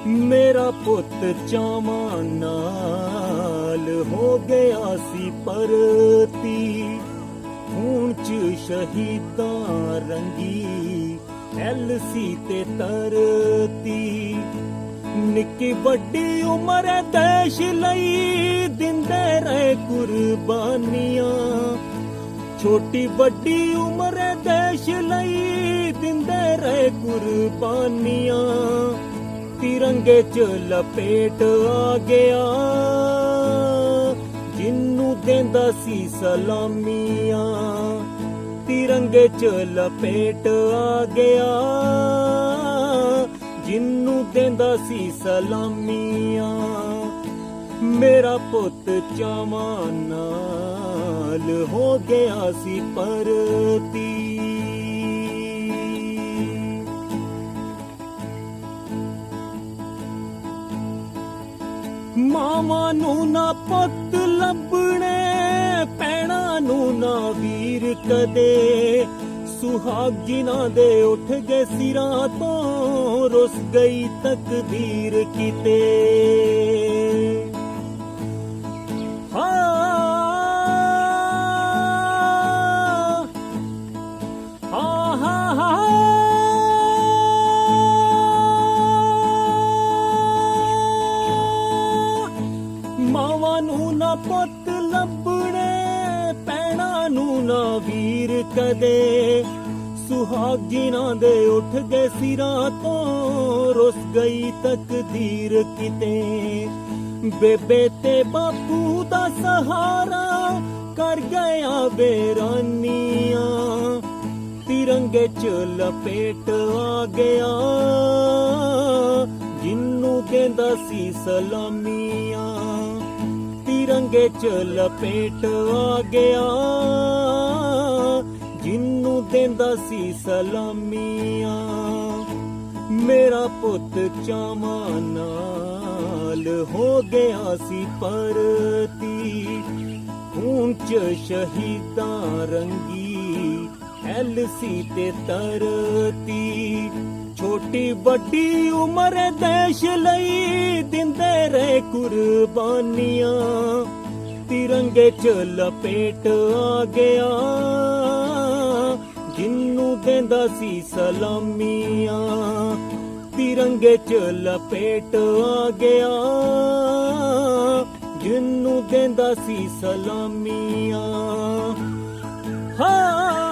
ਮੇਰਾ ਪੁੱਤ ਚਾਵਾਂ ਨਾਲ ਹੋ ਗਿਆ ਸੀ ਪਰਤੀ, ਖੂਨ ਚ ਸ਼ਹੀਦਾਂ ਰੰਗੀ ਐਲਸੀ ਤੇ ਤਰਤੀ। ਨਿੱਕੀ ਵੱਡੀ ਉਮਰ ਦੇਸ਼ ਲਈ ਦਿੰਦੇ ਰਹੇ ਕੁਰਬਾਨੀਆਂ, ਛੋਟੀ ਵੱਡੀ ਉਮਰ ਦੇਸ਼ ਲਈ ਦਿੰਦੇ ਰਹੇ ਕੁਰਬਾਨੀਆਂ। ਤਿਰੰਗੇ ਚ ਲਪੇਟ ਆ ਗਿਆ ਜਿੰਨੂੰ ਦੇਂਦਾ ਸੀ ਸਲਾਮੀਆਂ, ਤਿਰੰਗੇ ਚ ਲਪੇਟ ਆ ਗਿਆ ਜਿੰਨੂੰ ਦੇਂਦਾ ਸੀ ਸਲਾਮੀਆਂ। ਮੇਰਾ ਪੁੱਤ ਚਾਵਾਂ ਨਾਲ ਹੋ ਗਿਆ ਸੀ ਪਰਤੀ। ਮਾਵਾਂ ਨੂੰ ਨਾ ਪੁੱਤ ਲੱਭਣੇ, ਭੈਣਾਂ ਨੂੰ ਨਾ ਵੀਰ ਕਦੇ, ਸੁਹਾਗਿਨਾਂ ਦੇ ਉੱਠ ਗਏ ਸਿਰਾਂ ਤੋਂ, ਰੁੱਸ ਗਈ ਤਕਦੀਰ ਕਿਤੇ। ਮਾਵਾਂ ਨੂੰ ਨਾ ਪੁੱਤ ਲੱਭਣੇ, ਭੈਣਾਂ ਨੂੰ ਨਾ ਵੀਰ ਕਦੇ, ਸੁਹਾਗਿਨਾਂ ਦੇ ਉੱਠ ਗਏ ਸਿਰਾਂ ਤੋਂ, ਰੁੱਸ ਗਈ ਤਕਦੀਰ ਕਿਤੇ। ਬੇਬੇ ਤੇ ਬਾਪੂ ਦਾ ਸਹਾਰਾ ਕਰ ਗਿਆ ਬੇਰਾਨੀਆਂ, ਤਿਰੰਗੇ ਚ ਲਪੇਟ ਆ ਗਿਆ ਜਿੰਨੂੰ ਦੇਂਦਾ ਸੀ ਸਲਾਮੀਆਂ, ਤਿਰੰਗੇ ਚ ਲਪੇਟ ਆ ਗਿਆ ਜਿੰਨੂੰ ਦੇਂਦਾ ਸੀ ਸਲਾਮੀਆਂ। ਮੇਰਾ ਪੁੱਤ ਚਾਵਾਂ ਨਾਲ ਹੋ ਗਿਆ ਸੀ ਪਰਤੀ, ਖੂਨ ਚ ਸ਼ਹੀਦਾਂ ਰੰਗੀ ਐਲਸੀ ਤੇ ਤਰਤੀ। ਛੋਟੀ ਵੱਡੀ ਉਮਰ ਦੇਸ਼ ਲਈ ਦਿੰਦੇ ਰਹੇ ਕੁਰਬਾਨੀਆਂ, ਤਿਰੰਗੇ ਚ ਲਪੇਟ ਆ ਗਿਆ ਜਿੰਨੂੰ ਦੇਂਦਾ ਸੀ ਸਲਾਮੀਆਂ, ਤਿਰੰਗੇ ਚ ਲਪੇਟ ਆ ਗਿਆ ਜਿੰਨੂੰ ਦੇਂਦਾ ਸੀ ਸਲਾਮੀਆਂ। ਹਾਂ